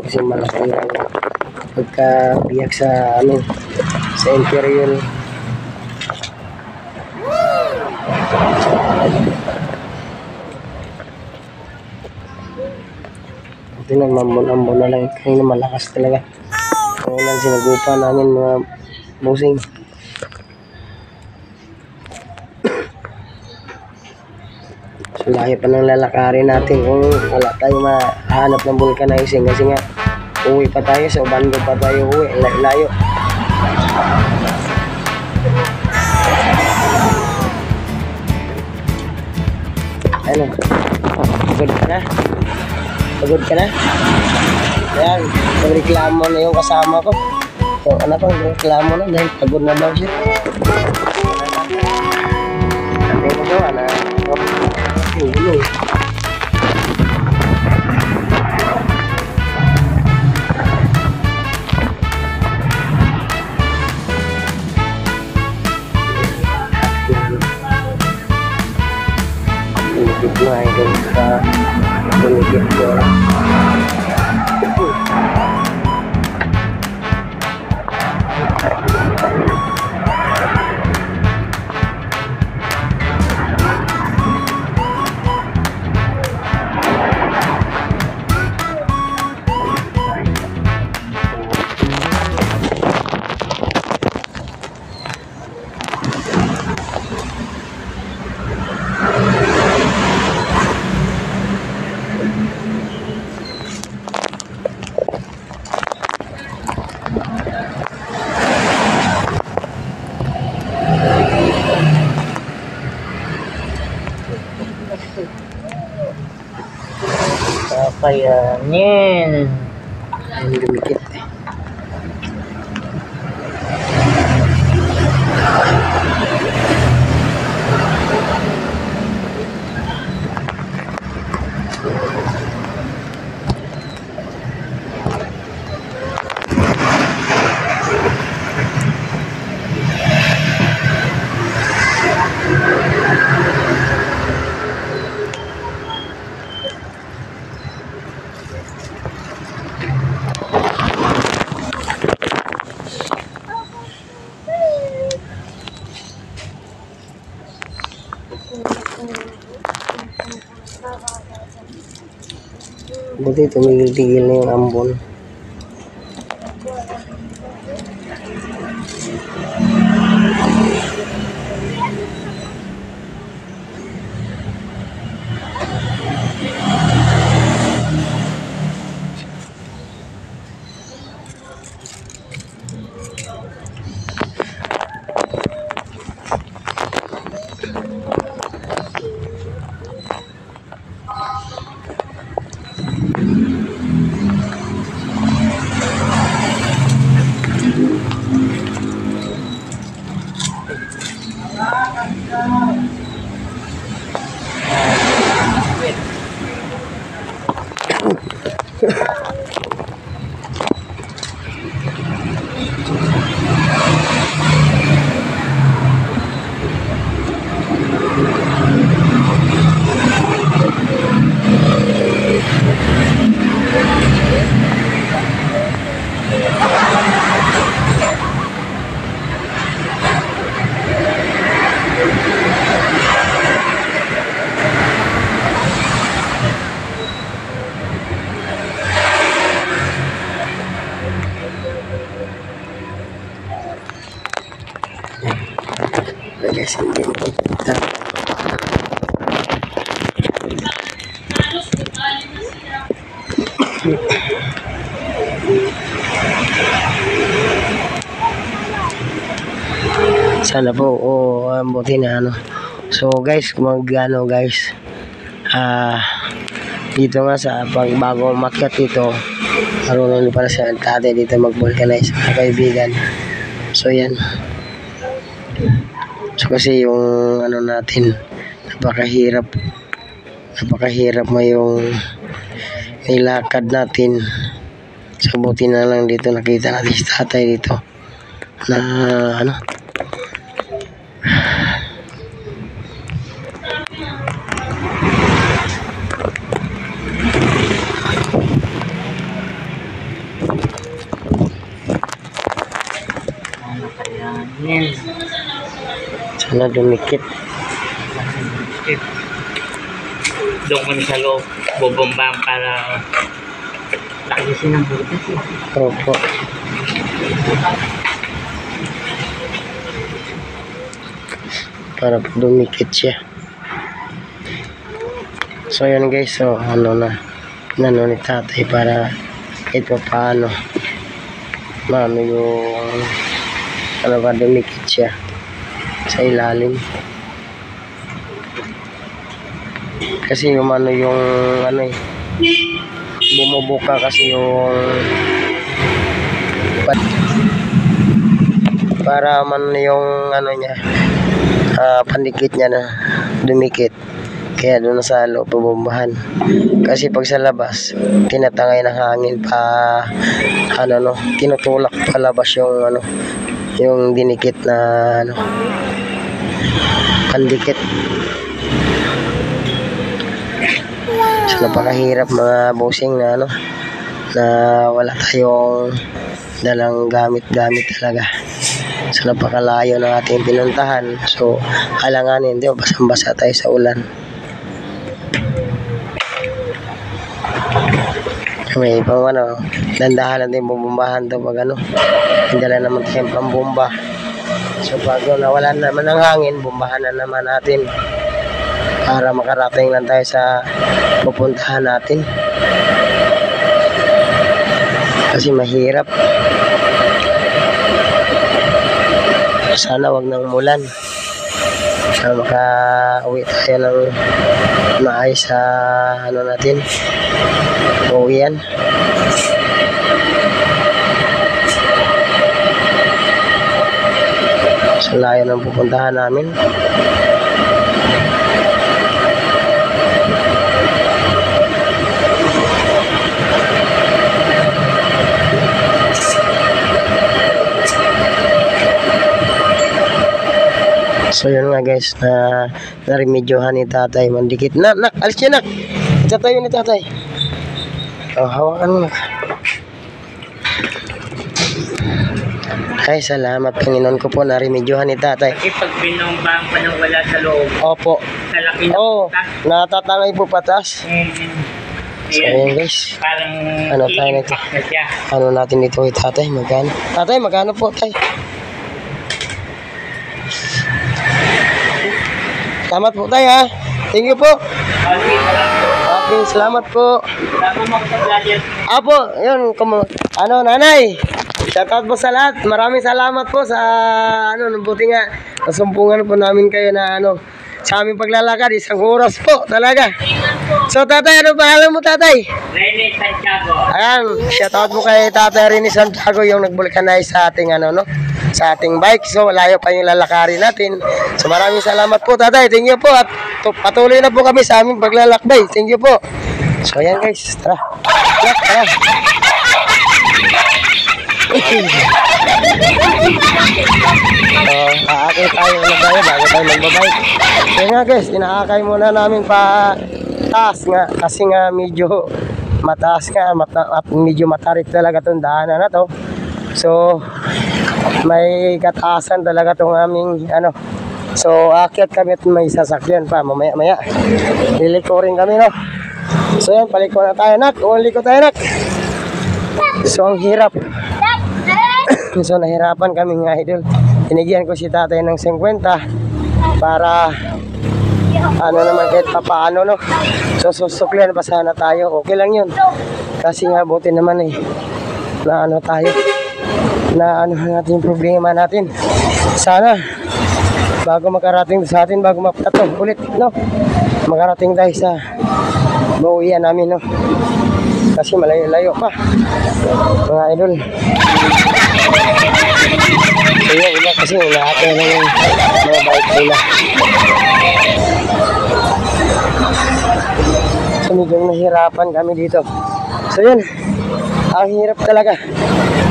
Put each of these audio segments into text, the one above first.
kasi malaki ang pagkabiyak sa ano, sa interior. Ito na, mambon-ambon na lang. Kanina malakas talaga. Ulan sinagupa namin mga busing. So layo pa ng lalakarin natin kung wala tayong mahanap ng vulcanizing kasi nga uwi pa tayo sa Ubando pa tayo uwi, layo. Ano? Pagod ka na? Pagod ka na? Ayan, reklamo na yung kasama ko. So, anak ko, reklamo na dahil pagod na daw siya. Sabi ko daw, anak ko. Gulong. Pinigit mo ay doon sa pinigit mo. Kapayanin. Ang dumikit. Buti tumigil-tigil na yung ambon. Guys, hindi kita. Sana po buti na ano. So guys, guys, dito nga sa pagbago umakyat dito, marunong pala sa tate dito mag-vulcanize mga kaibigan. So yan. So kasi yung ano natin, napakahirap mo yung nilakad natin. So buti na lang dito nakita natin si tatay dito na ano, Yan. Sana dumikit. Doon ko na sa loob, bubombahan para lakisin ang butas. Opo. Para dumikit siya. So yun guys, so ano na ni tatay para kahit pa paano maano yung ano ba dumikit siya sa ilalim. Kasi yung ano yung ano bumubuka kasi yung para man yung ano niya pandikit niya na dumikit, kaya doon sa loob bubombahan. Kasi pag sa labas tinatangay ng hangin pa tinutulak palabas yung yung dinikit na pandikit. So napakahirap mga bossing na na wala tayong dalang gamit talaga. So napakalayo ng ating pinuntahan. So halanganin, di ba, basang-basa tayo sa ulan. May pang dandahan natin bubumbahan to pag hindala naman tayong pambomba. So pag nawalan naman ng hangin, bumbahan na naman natin para makarating lang tayo sa pupuntahan natin. Kasi mahirap. Sana wag nang umulan. Sana maka-uwi tayo ng maayos sa natin. Uwian. Sa layo ng pupuntahan namin. So yun nga guys, na narimedyohan ni tatay, mandikit. Nak, alis siya nak. Tatayo ni tatay. Oh, hawakan mo nak. Ay, salamat Panginoon ko po, narimedyohan ni tatay. Kasi pag binombahan pa nang wala sa loob. Opo. Sa laki ng butas. Natatangay po patas. So yun guys. Parang tayo nito? na siya. Natin dito kay tatay, magkano? Tatay, magkano po tay? Salamat po tayo ha. Thank you po. Okay, salamat po. Apo, yun, nanay. Shoutout po sa lahat. Maraming salamat po sa buti nga nasumpungan po namin kayo na sa aming paglalakad, 1 oras po talaga. So tatay, ano pangalan mo tatay? Rene Santiago. Ayan, shoutout po kay tatay Rene Santiago, yung nag-vulcanize sa ating sa ating bike. So layo pa yung lalakarin natin. So maraming salamat po tatay. Thank you po. At patuloy na po kami sa aming paglalakbay. Thank you po. So ayan guys, tara. Tara. Aakay tayo bago tayo magbabike. So nga guys, inaakay muna namin pa taas nga kasi nga medyo mataas nga at medyo matarik talaga itong daanan na to. So may kataasan talaga itong aming so aakyat kami at may sasakyan pa mamaya liliko rin kami So yan, paliko na tayo nak. Uliko tayo nak. So ang hirap. So nahirapan kami nga idol. Binigyan ko si tatay ng 50 para naman kahit papaano So susuklian pa sana tayo. Okay lang yun. Kasi nga buti naman na tayo. Na natin yung problema natin. Sana bago makarating sa atin, bago mapato ulit makarating tayo sa mauwian namin kasi malayo-layo pa mga idol. So yun, iba kasi naakay na yung mga bike nila. So medyo nahirapan kami dito. So yun, ang hirap talaga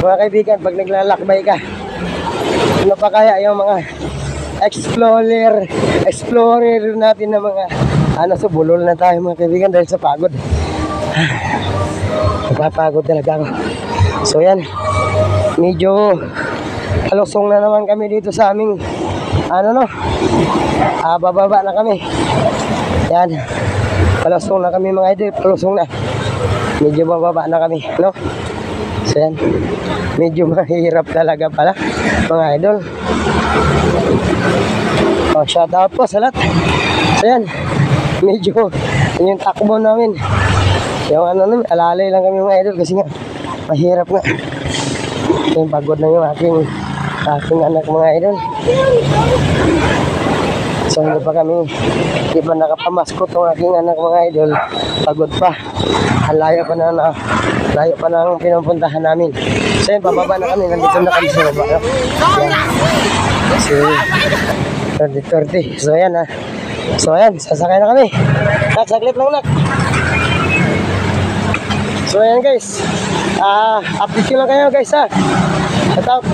mga kaibigan pag naglalakbay ka. Ano pa kaya yung mga explorer natin na mga so bulol na tayo mga kaibigan dahil sa pagod. Napapagod talaga ako. So yan, medyo Palusong na naman kami dito sa aming bababa na kami. Yan. Palusong na kami mga idol, palusong na. Medyo bababa na kami, no? So yan. Medyo mahirap talaga pala mga idol. Oh, shout out po sa lahat. So yan. Medyo yung takbo namin. Yung alalay lang kami mga idol kasi nga mahirap nga. Yung pagod na yung aking anak mga idol. So hindi pa nakapamaskot ang aking anak mga idol. Pagod pa. Ang layo pa na ang pinupuntahan namin. So yun, pababa na kami. Nandito na kami sa baba. No? So, 30. So yan ha. So ayan, sasakay na kami. Saglit lang nak. So ayan guys. Update ko lang kayo guys ha. Shout out.